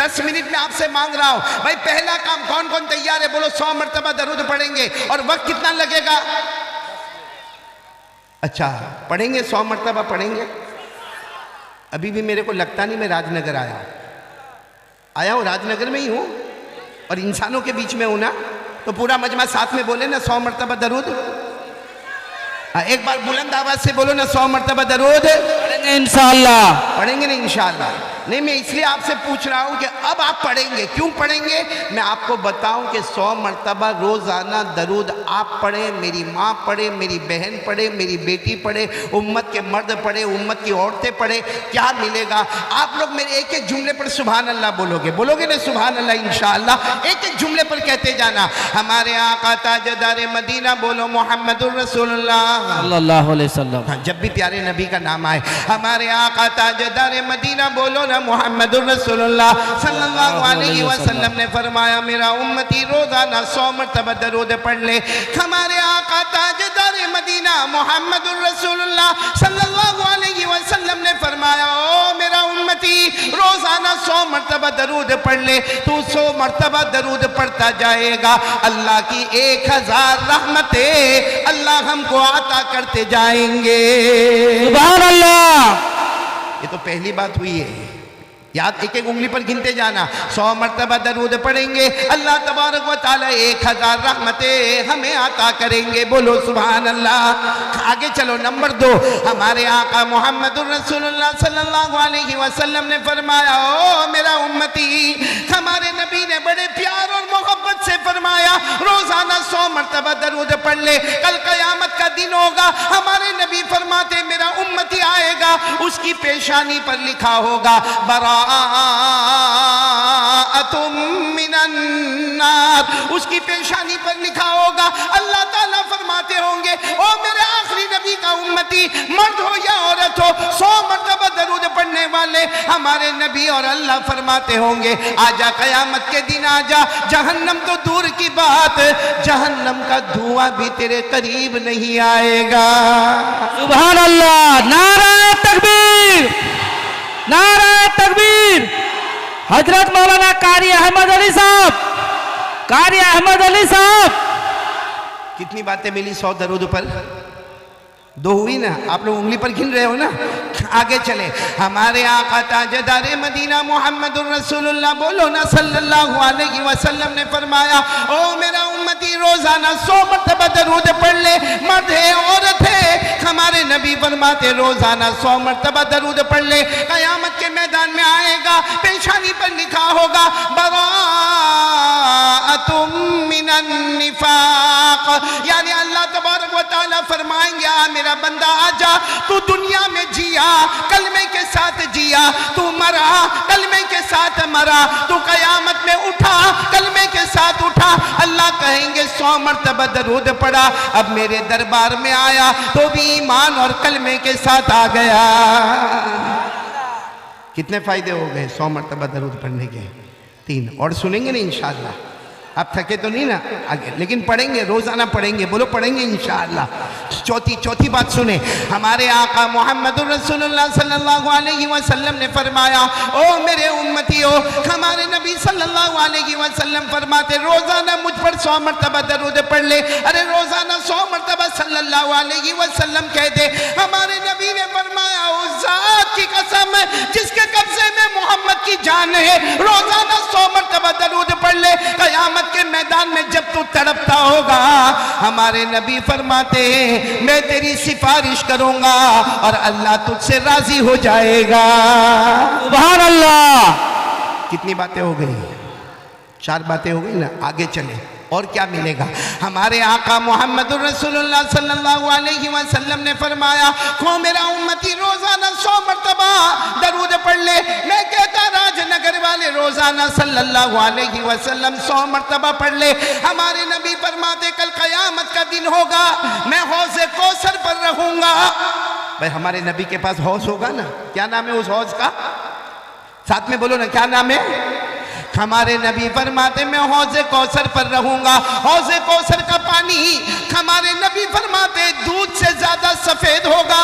10 minute میں آپ سے مانگ رہا ہوں بھائی پہلا کام کون کون تیار ہے؟ بولو 100 مرتبہ درود پڑھیں گے. اور وقت کتنا لگے گا؟ اچھا پڑھیں گے 100 مرتبہ پڑھیں گے. ابھی بھی میرے کو لگتا نہیں میں راج نگر آیا ہوں راج نگر میں ہی ہوں اور انسانوں کے بیچ میں ہوں نا. تو پورا مجمع ساتھ میں بولے نا 100 مرتبہ درود. ایک بار بلند آواز سے بولو نا 100 مرتبہ درود پڑھیں گے انشاءاللہ. پڑھیں گے نا انشاءاللہ. نہیں میں اس لیے آپ سے پوچھ رہا ہوں کہ اب آپ پڑھیں گے. کیوں پڑھیں گے؟ میں آپ کو بتاؤں کہ 100 مرتبہ روزانہ درود آپ پڑھیں, میری ماں پڑھے, میری بہن پڑھے, میری بیٹی پڑھے, امت کے مرد پڑھے, امت کی عورتیں پڑھے. کیا ملے گا؟ آپ لوگ میرے ایک ایک جملے پر سبحان اللہ بولو گے نا سبحان اللہ انشاءاللہ. ایک ایک جملے پر کہتے جانا. ہمارے آقا تاجدار مدینہ بولو محمد الرسول اللہ صلی اللہ علیہ وسلم. جب بھی پیارے نبی کا نام آئے ہمارے آقا تاجدار مدینہ بولو نا محمد الرسول اللہ صلی اللہ علیہ وسلم نے فرمایا میرا امتی روزانہ 100 مرتبہ درود پڑھ لے. ہمارے آقا تاجدار مدینہ محمد الرسول اللہ صلی اللہ علیہ وسلم نے فرمایا او میرا امتی روزانہ 100 مرتبہ درود پڑھ لے. تو 100 مرتبہ درود پڑھتا جائے گا اللہ کی 1000 رحمتیں اللہ ہم کو عطا کرتے جائیں گے. سبحان اللہ. یہ تو پہلی بات ہوئی ہے. یاد ایک ایک انگلی پر گنتے جانا. 100 مرتبہ درود پڑھیں گے اللہ تبارک و تعالی 1000 رحمتیں ہمیں عطا کریں گے. بولو سبحان اللہ. آگے چلو. نمبر 2 ہمارے آقا محمد الرسول اللہ صلی اللہ علیہ وسلم نے فرمایا او میرا امتی ہمارے نبی نے بڑے پیار اور محبت سے فرمایا روزانہ 100 مرتبہ درود پڑھ لے. کل قیامت کا دن ہوگا ہمارے نبی فرماتے میرا امتی آئے گا اس کی پیشانی پر لکھا ہوگا براءۃ من النار. اس کی پیشانی پر لکھا ہوگا. اللہ تعالیٰ فرماتے ہوں گے او میرے آخری نبی کا امتی مرد ہو یا عورت ہو 100 مرتبہ درود پڑھنے والے ہمارے نبی اور اللہ فرماتے ہوں گے آجا قیامت کے دن آجا. جہنم تو دور کی بات جہنم کا دھواں بھی تیرے قریب نہیں آئے گا. سبحان اللہ. نعرہ تکبیر, نعرہ تکبیر. حضرت مولانا قاری احمد علی صاحب, قاری احمد علی صاحب. کتنی باتیں ملی 100 درود پر؟ 2 ہوئی نا. آپ لوگ انگلی پر گن رہے ہو نا. آگے چلے. ہمارے آقا تاجدار مدینہ محمد الرسول اللہ بولو نا صلی اللہ علیہ وسلم نے فرمایا او میرا امتی روزانہ 100 مرتبہ درود پڑھ لے. مرد ہے عورت ہے ہمارے نبی فرماتے روزانہ 100 مرتبہ درود پڑھ لے. قیامت کے میدان میں آئے گا پیشانی پر لکھا ہوگا براءۃ من النفاق. یعنی اللہ تبارک و تعالیٰ فرمائیں گے میرا بندہ آجا تو دنیا میں جیا کلمے کے ساتھ جیا, تو مرا کلمے کے ساتھ مرا, تو قیامت میں اٹھا کلمے کے ساتھ اٹھا. اللہ کہیں گے 100 مرتبہ درود پڑھا. اب میرے دربار میں آیا تو بھی ایمان اور کلمے کے ساتھ آ گیا. کتنے فائدے ہو گئے 100 مرتبہ درود پڑھنے کے؟ 3 اور سنیں گے نا انشاءاللہ. آپ تھکے تو نہیں نا آگے, لیکن پڑھیں گے روزانہ پڑھیں گے. بولو پڑھیں گے انشاءاللہ. چوتھی بات سنیں. ہمارے آقا محمد الرسول اللہ صلی اللہ علیہ وسلم نے فرمایا او میرے امتیو ہمارے نبی صلی اللہ علیہ وسلم فرماتے روزانہ مجھ پر 100 مرتبہ درود پڑھ لے. ارے روزانہ 100 مرتبہ صلی اللہ علیہ وسلم کہہ دے. ہمارے نبی نے فرمایا اس ذات کی قسم جس کے قبضے میں محمد کی جان ہے روزانہ 100 مرتبہ درود پڑھ لے. قیامت کے میدان میں جب تو تڑپتا ہوگا ہمارے نبی فرماتے ہیں میں تیری سفارش کروں گا اور اللہ تجھ سے راضی ہو جائے گا. سبحان اللہ. کتنی باتیں ہو گئی؟ 4 باتیں ہو گئی نا. آگے چلیں. اور کیا ملے گا؟ ہمارے آقا محمد الرسول اللہ صلی اللہ علیہ وسلم نے فرمایا کو میرا امتی روزانہ 100 مرتبہ درود پڑھ لے. میں کہتا راج نگر والے روزانہ صلی اللہ علیہ وسلم 100 مرتبہ پڑھ لے. ہمارے نبی فرماتے کل قیامت کا دن ہوگا میں حوض کوثر پر رہوں گا. بھائی ہمارے نبی کے پاس حوض ہوگا نا. کیا نام ہے اس حوض کا؟ ساتھ میں بولو نا کیا نام ہے؟ ہمارے نبی فرماتے میں حوض کوثر پر رہوں گا. حوض کوثر کا پانی ہمارے نبی فرماتے دودھ سے زیادہ سفید ہوگا,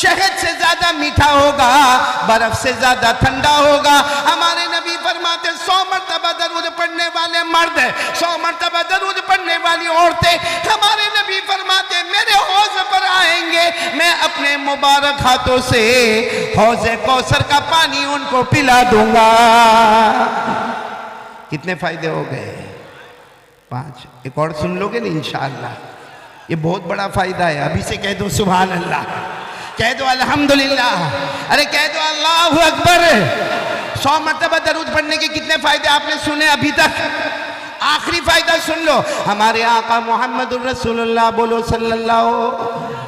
شہد سے زیادہ میٹھا ہوگا, برف سے زیادہ ٹھنڈا ہوگا. ہمارے نبی فرماتے مرد 100 مرتبہ درود پڑھنے والی عورتیں ہمارے نبی فرماتے میرے حوض پر آئیں گے میں اپنے مبارک ہاتھوں سے حوض کوثر کا پانی ان کو پلا دوں گا۔ کتنے فائدے ہو گئے؟ 5۔ ایک اور سن لو گے نا انشاءاللہ، یہ بہت بڑا فائدہ ہے۔ ابھی سے کہہ دو سبحان اللہ، کہہ دو الحمدللہ، ارے کہہ دو اللہ اکبر۔ 100 مرتبہ درود پڑھنے کے کتنے فائدے آپ نے سنے ابھی تک؟ آخری فائدہ سن لو، ہمارے آقا محمد الرسول اللہ، بولو صلی اللہ،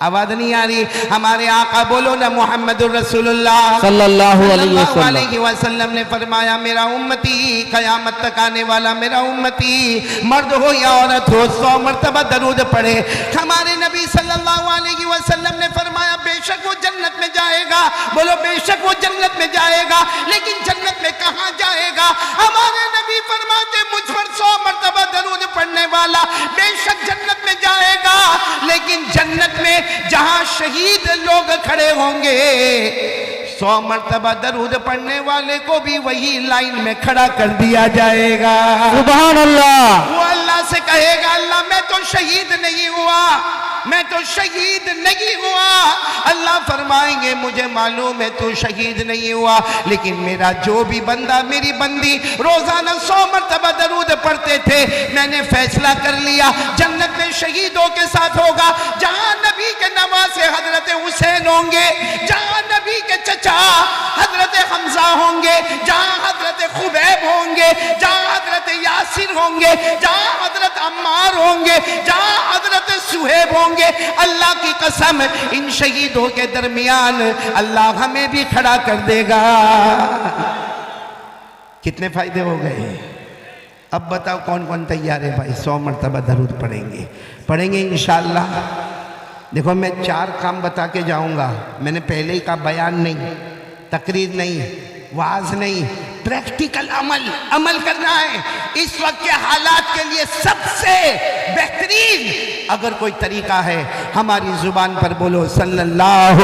آواز نہیں آ رہی، ہمارے آقا بولو نا محمد الرسول اللہ صلی اللہ علیہ وسلم نے فرمایا میرا امتی قیامت تک آنے والا میرا امتی مرد ہو یا عورت ہو 100 مرتبہ درود پڑھے۔ ہمارے نبی صلی اللہ علیہ وسلم نے فرمایا بے شک وہ جنت میں جائے گا، بولو بے شک وہ جنت میں جائے گا، لیکن جنت میں کہاں جائے گا؟ ہمارے نبی فرماتے مجھ پر 100 مرتبہ درود پڑھنے والا بے شک جنت میں جائے گا، لیکن جنت میں جہاں شہید لوگ کھڑے ہوں گے 100 مرتبہ درود پڑھنے والے کو بھی وہی لائن میں کھڑا کر دیا جائے گا۔ سبحان اللہ۔ وہ اللہ سے کہے گا اللہ میں تو شہید نہیں ہوا، میں تو شہید نہیں ہوا۔ اللہ فرمائیں گے مجھے معلوم ہے تو شہید نہیں ہوا، لیکن میرا جو بھی بندہ میری بندی روزانہ 100 مرتبہ درود پڑھتے تھے میں نے فیصلہ کر لیا جنت میں شہیدوں کے ساتھ ہوگا، جہاں نبی کے نواسے حضرت حسین ہوں گے، جہاں نبی کے چچا حضرت حمزہ ہوں گے، جہاں حضرت خبیب ہوں گے، جہاں حضرت یاسر ہوں گے، جہاں حضرت عمار ہوں گے، جہاں حضرت سہیب ہوں گے۔ اللہ کی قسم ان شہیدوں کے درمیان اللہ ہمیں بھی کھڑا کر دے گا۔ کتنے فائدے ہو گئے؟ اب بتاؤ کون کون تیار ہے بھائی 100 مرتبہ درود پڑھیں گے انشاءاللہ؟ دیکھو میں 4 کام بتا کے جاؤں گا، میں نے پہلے ہی کہا بیان نہیں، تقریر نہیں، وعظ نہیں، پریکٹیکل عمل کرنا ہے۔ اس وقت کے حالات کے لیے سب سے بہترین اگر کوئی طریقہ ہے ہماری زبان پر بولو صلی اللہ۔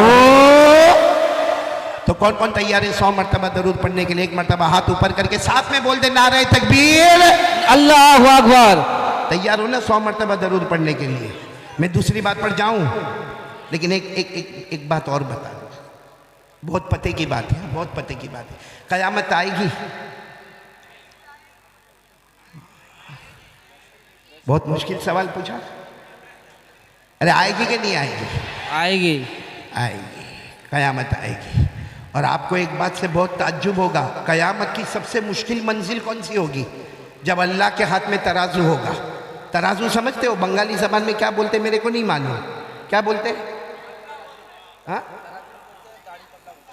تو کون کون تیار ہے 100 مرتبہ درود پڑھنے کے لیے؟ ایک مرتبہ ہاتھ اوپر کر کے ساتھ میں بول دے نعرہ تکبیر، اللہ اکبر۔ تیار ہو نا 100 مرتبہ درود پڑھنے کے لیے؟ میں دوسری بات پر جاؤں لیکن ایک بات اور بتا دوں، بہت پتے کی بات ہے، بہت پتے کی بات ہے۔ قیامت آئے گی؟ بہت مشکل سوال پوچھا، ارے آئے گی کہ نہیں آئے گی؟ آئے گی، آئے گی، قیامت آئے گی۔ اور آپ کو ایک بات سے بہت تعجب ہوگا، قیامت کی سب سے مشکل منزل کون سی ہوگی؟ جب اللہ کے ہاتھ میں ترازو ہوگا۔ ترازو سمجھتے ہو؟ بنگالی زبان میں کیا بولتے میرے کو نہیں معلوم، کیا بولتے؟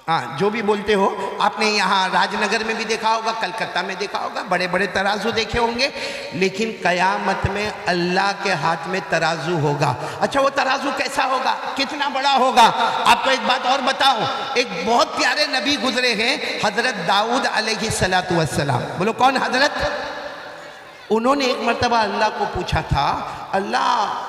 ہاں جو بھی بولتے ہو، آپ نے یہاں راج نگر میں بھی دیکھا ہوگا، کلکتہ میں دیکھا ہوگا، بڑے بڑے ترازو دیکھے ہوں گے، لیکن قیامت میں اللہ کے ہاتھ میں ترازو ہوگا۔ اچھا وہ ترازو کیسا ہوگا؟ کتنا بڑا ہوگا؟ آپ کو ایک بات اور بتاؤ، ایک بہت پیارے نبی گزرے ہیں حضرت داؤد علیہ السلام، بولو کون حضرت؟ انہوں نے ایک مرتبہ اللہ کو پوچھا تھا اللہ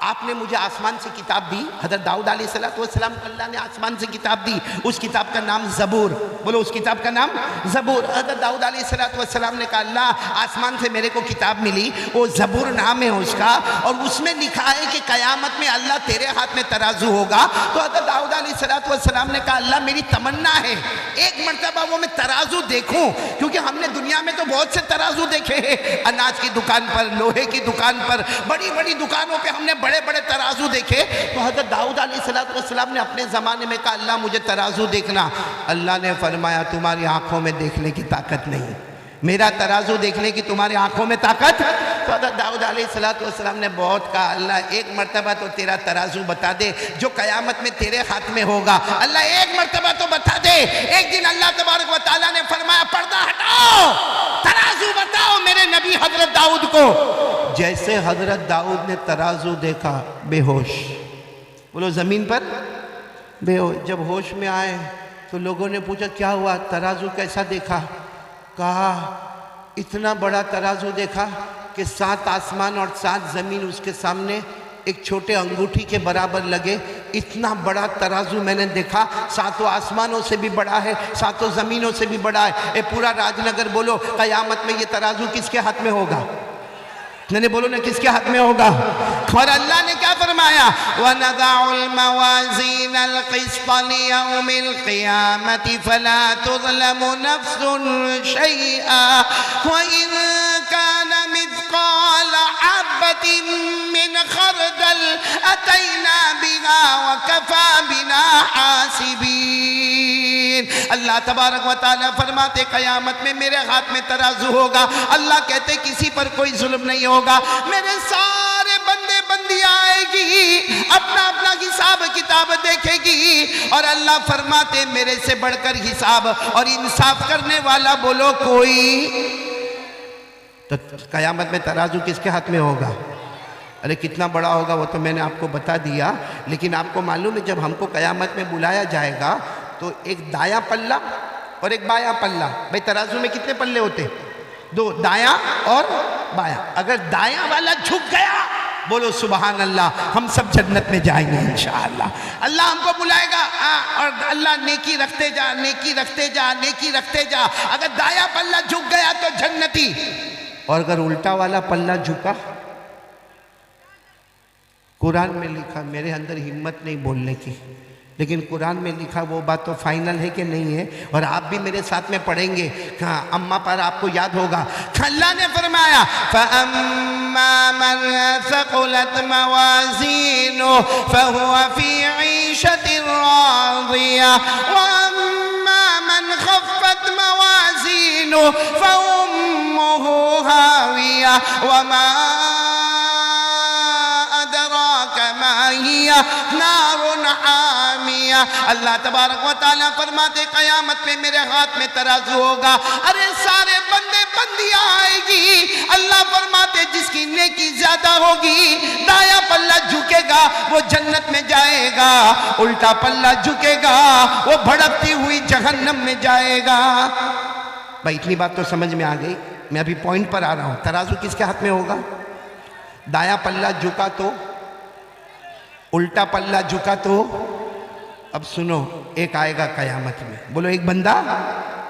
آپ نے مجھے آسمان سے کتاب دی۔ حضرت داؤد علیہ السلام کو اللہ نے آسمان سے کتاب دی، اس کتاب کا نام زبور، بولو اس کتاب کا نام زبور۔ حضرت داؤد علیہ السلام نے کہا اللہ آسمان سے میرے کو کتاب ملی، وہ زبور نام ہے اس کا، اور اس میں لکھا ہے کہ قیامت میں اللہ تیرے ہاتھ میں ترازو ہوگا۔ تو حضرت داؤد علیہ السلام نے کہا اللہ میری تمنا ہے ایک مرتبہ وہ میں ترازو دیکھوں، کیونکہ ہم نے دنیا میں تو بہت سے ترازو دیکھے ہیں، اناج کی دکان پر، لوہے کی دکان پر، بڑی بڑی دکانوں پہ ہم نے بڑے بڑے ترازو دیکھے۔ تو حضرت داؤد علیہ السلام نے اپنے زمانے میں کہا اللہ مجھے ترازو دیکھنا۔ اللہ نے فرمایا تمہاری آنکھوں میں دیکھنے کی طاقت نہیں، میرا ترازو دیکھنے کی تمہاری آنکھوں میں طاقت۔ تو حضرت داؤد علیہ السلام نے بہت کہا اللہ ایک مرتبہ تو تیرا ترازو بتا دے جو قیامت میں تیرے ہاتھ میں ہوگا، اللہ ایک مرتبہ تو بتا دے۔ ایک دن اللہ تبارک و تعالیٰ نے فرمایا پردہ ہٹاؤ، ترازو بتاؤ میرے نبی حضرت داؤد کو۔ جیسے حضرت داؤد نے ترازو دیکھا بے ہوش، بولو زمین پر بے ہوش۔ جب ہوش میں آئے تو لوگوں نے پوچھا کیا ہوا، ترازو کیسا دیکھا؟ کہا اتنا بڑا ترازو دیکھا کہ 7 آسمان اور 7 زمین اس کے سامنے ایک چھوٹے انگوٹھی کے برابر لگے، اتنا بڑا ترازو میں نے دیکھا، ساتوں آسمانوں سے بھی بڑا ہے، ساتوں زمینوں سے بھی بڑا ہے۔ اے پورا راج نگر بولو قیامت میں یہ ترازو کس کے ہاتھ میں ہوگا؟ نہیں بولو نا کس کے ہاتھ میں ہوگا؟ اور اللہ نے کیا فرمایا؟ وَنَضَعُ الْمَوَازِينَ الْقِسْطَ لِيَوْمِ الْقِيَامَةِ فَلَا تُظْلَمُ نَفْسٌ شَيْئًا وَإِن كَانَ مِثْقَالَ حَبَّةٍ مِّنْ خَرْدَلٍ أَتَيْنَا بِهَا وَكَفَى بِنَا حَاسِبِينَ۔ اللہ تبارک و تعالیٰ فرماتے قیامت میں میرے ہاتھ میں ترازو ہوگا۔ اللہ کہتے کسی پر کوئی ظلم نہیں ہوگا، میرے سارے بندے بندیاں آئے گی، اپنا اپنا حساب کتاب دیکھے گی، اور اللہ فرماتے میرے سے بڑھ کر حساب اور انصاف کرنے والا بولو کوئی؟ تو قیامت میں ترازو کس کے ہاتھ میں ہوگا؟ ارے کتنا بڑا ہوگا وہ تو میں نے آپ کو بتا دیا، لیکن آپ کو معلوم ہے جب ہم کو قیامت میں بلایا جائے گا تو ایک دایاں پلہ اور ایک بایاں پلہ، بھئی ترازو میں کتنے پلے ہوتے؟ دو، دایاں اور بایاں۔ اگر دایاں والا جھک گیا بولو سبحان اللہ، ہم سب جنت میں جائیں گے انشاءاللہ۔ اللہ ہم کو بلائے گا اور اللہ نیکی رکھتے جا، نیکی رکھتے جا، نیکی رکھتے جا۔ اگر دایاں پلہ جھک گیا تو جنتی، اور اگر الٹا والا پلہ جھکا، قرآن میں لکھا، میرے اندر ہمت نہیں بولنے کی، لیکن قرآن میں لکھا وہ بات تو فائنل ہے کہ نہیں ہے، اور آپ بھی میرے ساتھ میں پڑھیں گے۔ کہاں اماں پر آپ کو یاد ہوگا، اللہ نے فرمایا فَأَمَّا مَنْ ثَقُلَتْ مَوَازِينُهُ فَهُوَ فِي عِيشَةٍ رَاضِيَةٍ وَأَمَّا مَنْ خَفَّتْ مَوَازِينُهُ فَأُمُّهُ هَاوِيَةٌ وَمَا نار حامیہ۔ اللہ تبارک و تعالیٰ فرماتے قیامت میں میرے ہاتھ میں ترازو ہوگا، ارے سارے بندے بندیاں آئے گی۔ اللہ فرماتے جس کی نیکی زیادہ ہوگی دایاں پلہ جھکے گا وہ جنت میں جائے گا، الٹا پلہ جھکے گا وہ بھڑکتی ہوئی جہنم میں جائے گا۔ بھائی اتنی بات تو سمجھ میں آ گئی، میں ابھی پوائنٹ پر آ رہا ہوں۔ ترازو کس کے ہاتھ میں ہوگا؟ دایاں پلہ جھکا تو، الٹا پلہ جھکا تو۔ اب سنو، ایک آئے گا قیامت میں، بولو ایک بندہ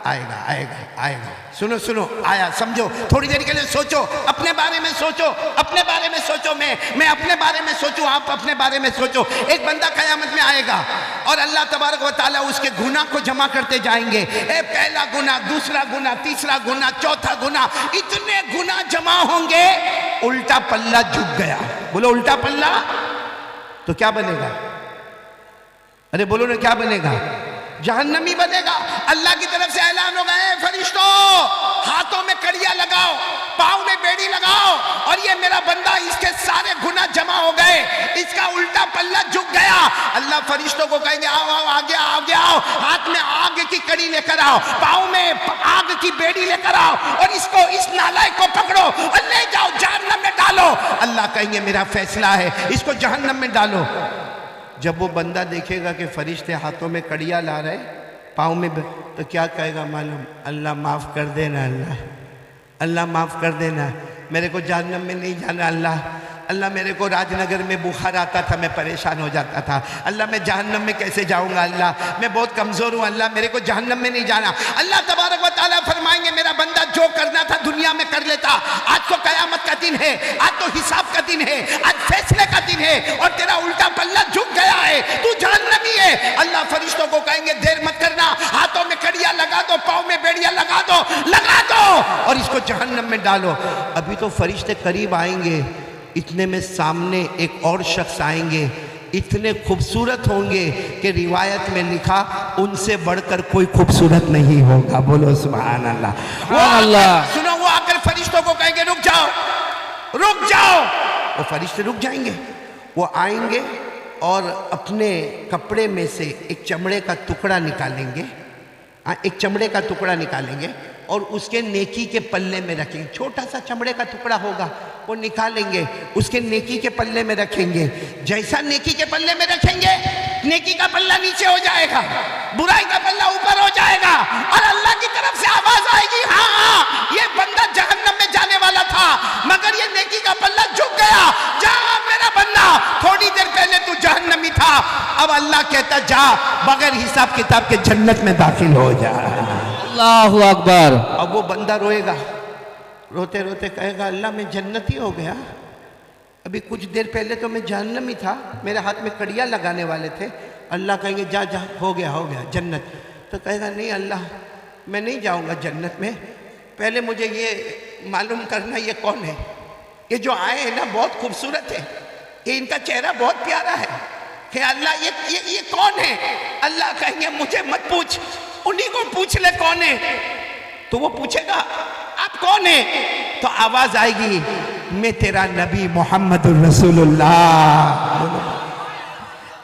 آئے گا، آئے گا، آئے گا۔ سنو سنو، آیا، سمجھو، تھوڑی دیر کے لیے سوچو، اپنے بارے میں سوچو، اپنے بارے میں سوچو، میں اپنے بارے میں سوچوں، آپ اپنے بارے میں سوچو۔ ایک بندہ قیامت میں آئے گا اور اللہ تبارک و تعالیٰ اس کے گناہ کو جمع کرتے جائیں گے۔ پہلا گناہ، دوسرا گناہ، تیسرا گناہ، چوتھا گناہ، اتنے گناہ جمع ہوں گے، الٹا پلہ جھک گیا۔ بولو الٹا پلہ تو کیا بنے گا؟ ارے بولو نا کیا بنے گا؟ جہنمی بنے گا۔ اللہ کی طرف سے اعلان ہوگا، اے فرشتوں ہاتھوں میں کڑیاں لگاؤ، پاؤں میں بیڑی لگاؤ، اور یہ میرا بندہ اس کے سارے گناہ جمع ہو گئے، اس کا الٹا پلہ جھک گیا۔ اللہ فرشتوں کو کہیں گے آؤ آؤ، آگے آؤ، آگے آؤ، ہاتھ میں آگ کی کڑی لے کر آؤ، پاؤں میں آگ کی بیڑی لے کر آؤ، اور اس نالائق کو پکڑو اور لے جاؤ جہنم میں ڈالو۔ اللہ کہیں گے میرا فیصلہ ہے، اس کو جہنم میں ڈالو۔ جب وہ بندہ دیکھے گا کہ فرشتے ہاتھوں میں کڑیاں لا رہے، پاؤں میں، تو کیا کہے گا معلوم؟ اللہ معاف کر دینا، اللہ معاف کر دینا، میرے کو جہنم میں نہیں جانا اللہ میرے کو راج نگر میں بخار آتا تھا، میں پریشان ہو جاتا تھا، اللہ میں جہنم میں کیسے جاؤں گا، اللہ میں بہت کمزور ہوں، اللہ میرے کو جہنم میں نہیں جانا۔ اللہ تبارک و تعالیٰ فرمائیں گے میرا بندہ جو کرنا تھا دنیا میں کر لیتا، آج تو قیامت کا دن ہے، آج تو حساب کا دن ہے، آج فیصلے کا دن ہے، اور تیرا الٹا پلہ جھک گیا ہے، تو جہنمی ہے۔ اللہ فرشتوں کو کہیں گے دیر مت کرنا، ہاتھوں میں کڑیاں لگا دو، پاؤں میں بیڑیاں لگا دو، اور اس کو جہنم میں ڈالو۔ ابھی تو فرشتے قریب آئیں گے، اتنے میں سامنے ایک اور شخص آئیں گے، اتنے خوبصورت ہوں گے کہ روایت میں لکھا ان سے بڑھ کر کوئی خوبصورت نہیں ہوگا۔ بولو سبحان اللہ، سبحان اللہ۔ سنو، وہ آ کر فرشتوں کو کہیں گے رک جاؤ، رک جاؤ۔ وہ فرشتے رک جائیں گے، وہ آئیں گے اور اپنے کپڑے میں سے ایک چمڑے کا ٹکڑا نکالیں گے، ایک چمڑے کا ٹکڑا نکالیں گے اور اس کے نیکی کے پلے میں رکھیں گے۔ چھوٹا سا چمڑے کا ٹکڑا ہوگا، وہ نکالیں گے، اس کے نیکی کے پلے میں رکھیں گے۔ جیسا نیکی کے پلے میں رکھیں گے، نیکی کا پلہ نیچے ہو جائے گا، برائی کا پلہ اوپر ہو جائے گا، اور اللہ کی طرف سے آواز آئے گی، ہاں یہ بندہ جہنم میں جانے والا تھا، مگر یہ نیکی کا پلہ جھک گیا، جہاں میرا بندہ کہتا جا بغیر حساب کتاب کے جنت میں داخل ہو جا. اللہ اکبر. اب وہ بندہ روئے گا, روتے روتے کہے گا اللہ میں جنتی ہو گیا, ابھی کچھ دیر پہلے تو میں جہنم ہی تھا, میرے ہاتھ میں کڑیاں لگانے والے تھے. اللہ کہیں گے جا جا ہو گیا جنت. تو کہے گا نہیں اللہ میں نہیں جاؤں گا جنت میں, پہلے مجھے یہ معلوم کرنا یہ کون ہے, یہ جو آئے ہیں نا بہت خوبصورت ہے, یہ ان کا چہرہ بہت پیارا ہے, کہ اللہ یہ کون ہے. اللہ کہیں گے مجھے مت پوچھ, انہی کو پوچھ لے کون ہے. تو وہ پوچھے گا آپ کون ہیں, تو آواز آئے گی میں تیرا نبی محمد الرسول اللہ.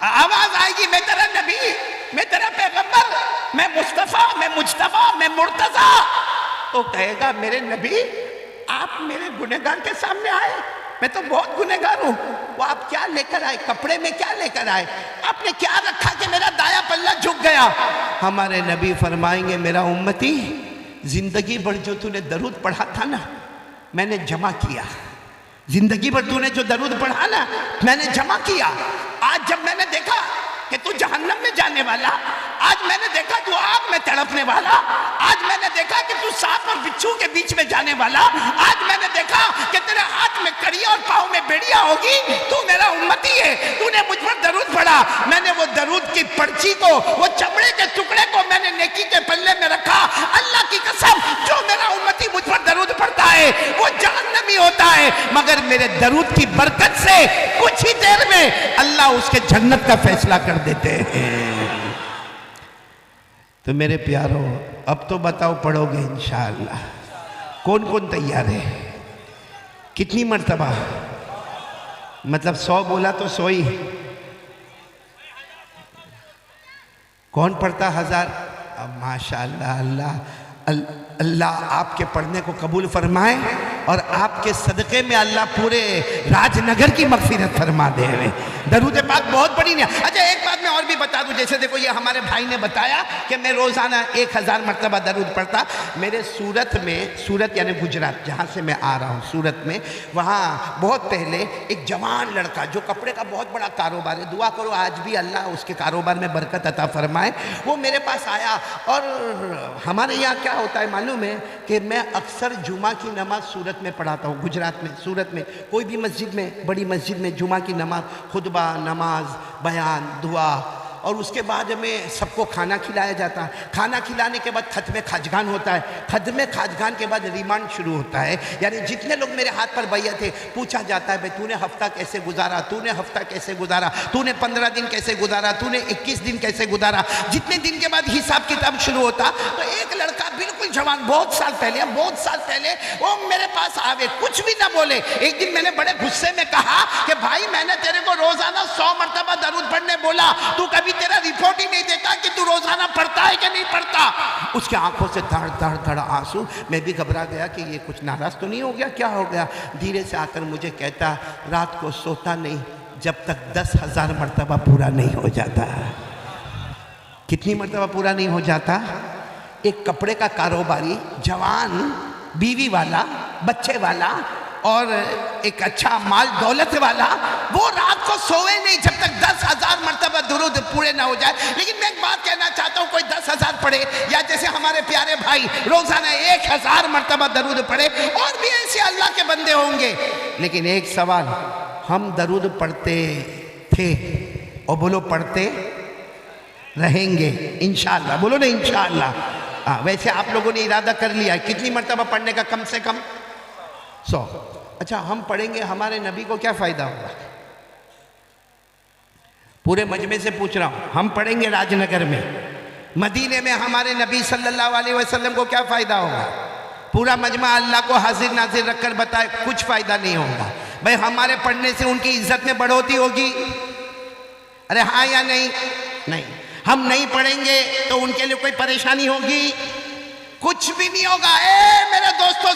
آواز آئے گی میں تیرا نبی, میں تیرا پیغمبر, میں مصطفیٰ, میں مجتبیٰ, میں مرتضیٰ. تو کہے گا میرے نبی آپ میرے گنہگار کے سامنے آئے, میں تو بہت گنہگار ہوں. وہ آپ کیا لے کر آئے, کپڑے میں کیا لے کر آئے, آپ نے کیا رکھا کہ میرا دایا پلہ جھک گیا. ہمارے نبی فرمائیں گے میرا امتی زندگی بھر جو تو نے درود پڑھا تھا نا میں نے جمع کیا, زندگی بھر تو نے جو درود پڑھا نا میں نے جمع کیا. آج جب میں نے دیکھا کہ تو جہنم میں جانے والا, آج میں نے دیکھا تو آگ میں تڑپنے والا, آج میں نے دیکھا کہ تو سانپ اور بچھو کے بیچ میں جانے والا, آج میں نے دیکھا کہ تیرے ہاتھ میں کڑیاں اور پاؤں میں بیڑیاں ہوگی, تو میرا امتی ہے, تو نے مجھ پر درود پڑھا. میں نے وہ درود کی پرچی کو, وہ چمڑے کے ٹکڑے کو میں نے نیکی کے پلے میں رکھا. اللہ کی قسم جو میرا امتی مجھ پر درود پڑھتا ہے وہ جہنمی ہوتا ہے, مگر میرے درود کی برکت سے کچھ ہی دیر میں اللہ اس کے جنت کا فیصلہ کر دیتے ہیں. تو میرے پیارو اب تو بتاؤ پڑھو گے انشاءاللہ, کون کون تیار ہے, کتنی مرتبہ, مطلب 100 بولا تو 100 ہی, کون پڑھتا 1000. اب ماشاءاللہ اللہ آپ کے پڑھنے کو قبول فرمائے اور آپ کے صدقے میں اللہ پورے راج نگر کی مغفرت فرما دے. درود پاک بہت بڑی نہیں. اچھا ایک بات میں اور بھی بتا دوں, جیسے دیکھو یہ ہمارے بھائی نے بتایا کہ میں روزانہ 1000 مرتبہ درود پڑھتا. میرے سورت میں, سورت یعنی گجرات جہاں سے میں آ رہا ہوں, سورت میں وہاں بہت پہلے ایک جوان لڑکا جو کپڑے کا بہت بڑا کاروبار ہے, دعا کرو آج بھی اللہ اس کے کاروبار میں برکت عطا فرمائے, وہ میرے پاس آیا. اور ہمارے یہاں کیا ہوتا ہے معلوم ہے کہ میں اکثر جمعہ کی نماز سورت میں پڑھاتا ہوں, گجرات میں سورت میں کوئی بھی مسجد میں, بڑی مسجد میں جمعہ کی نماز, خطبہ, نماز, بیان, دعا, اور اس کے بعد میں سب کو کھانا کھلایا جاتا ہے. کھانا کھلانے کے بعد ختم خاجگان ہوتا ہے, ختم خاجگان کے بعد ریمانڈ شروع ہوتا ہے. یعنی جتنے لوگ میرے ہاتھ پر بیعت تھے پوچھا جاتا ہے بھئی تو نے ہفتہ کیسے گزارا, تو نے ہفتہ کیسے گزارا, تو نے 15 دن کیسے گزارا, تو نے 21 دن کیسے گزارا. جتنے دن کے بعد حساب کتاب شروع ہوتا, تو ایک لڑکا بالکل جوان, بہت سال پہلے وہ میرے پاس آوے, کچھ بھی نہ بولے. ایک دن میں نے بڑے غصے میں کہا کہ بھائی میں نے تیرے کو روزانہ 100 مرتبہ درود پڑھنے بولا, تو کبھی تیرا رپورٹ ہی نہیں دیتا کہ تو روزانہ پڑھتا ہے کہ نہیں پڑھتا. اس کے آنکھوں سے دھڑ آنسو. میں بھی گھبرا گیا کہ یہ کچھ ناراض تو نہیں ہو گیا, کیا ہو گیا. دھیرے سے آ کر مجھے کہتا رات کو سوتا نہیں جب تک 10,000 مرتبہ پورا نہیں ہو جاتا. کتنی مرتبہ پورا نہیں ہو جاتا. ایک کپڑے کا کاروباری, جوان, بیوی والا, بچے والا اور ایک اچھا مال دولت والا, وہ رات کو سوئے نہیں جب تک 10,000 مرتبہ درود پورے نہ ہو جائے. لیکن میں ایک بات کہنا چاہتا ہوں, کوئی 10,000 پڑھے یا جیسے ہمارے پیارے بھائی روزانہ 1,000 مرتبہ درود پڑھے, اور بھی ایسے اللہ کے بندے ہوں گے. لیکن ایک سوال, ہم درود پڑھتے تھے اور بولو پڑھتے رہیں گے انشاءاللہ, بولو نا انشاءاللہ. ویسے آپ لوگوں نے ارادہ کر لیا ہے کتنی مرتبہ پڑھنے کا, کم سے کم 100. اچھا ہم پڑھیں گے, ہمارے نبی کو کیا فائدہ ہوگا؟ پورے مجمع سے پوچھ رہا ہوں, ہم پڑھیں گے راج نگر میں, مدینے میں ہمارے نبی صلی اللہ علیہ وسلم کو کیا فائدہ ہوگا؟ پورا مجمع اللہ کو حاضر ناظر رکھ کر بتائے کچھ فائدہ نہیں ہوگا. بھئی ہمارے پڑھنے سے ان کی عزت میں بڑھوتی ہوگی؟ ارے ہاں یا نہیں؟ نہیں. ہم نہیں پڑھیں گے تو ان کے لیے کوئی پریشانی ہوگی؟ کچھ بھی نہیں ہوگا. میرے دوستو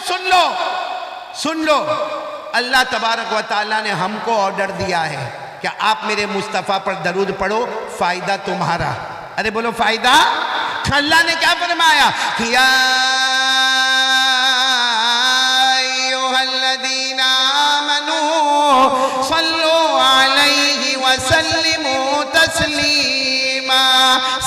سن لو, اللہ تبارک و تعالیٰ نے ہم کو آرڈر دیا ہے کہ آپ میرے مصطفیٰ پر درود پڑھو, فائدہ تمہارا. ارے بولو فائدہ. اللہ نے کیا فرمایا؟ یا ایھا الذین آمنوا صلوا علیہ وسلموا تسلیما.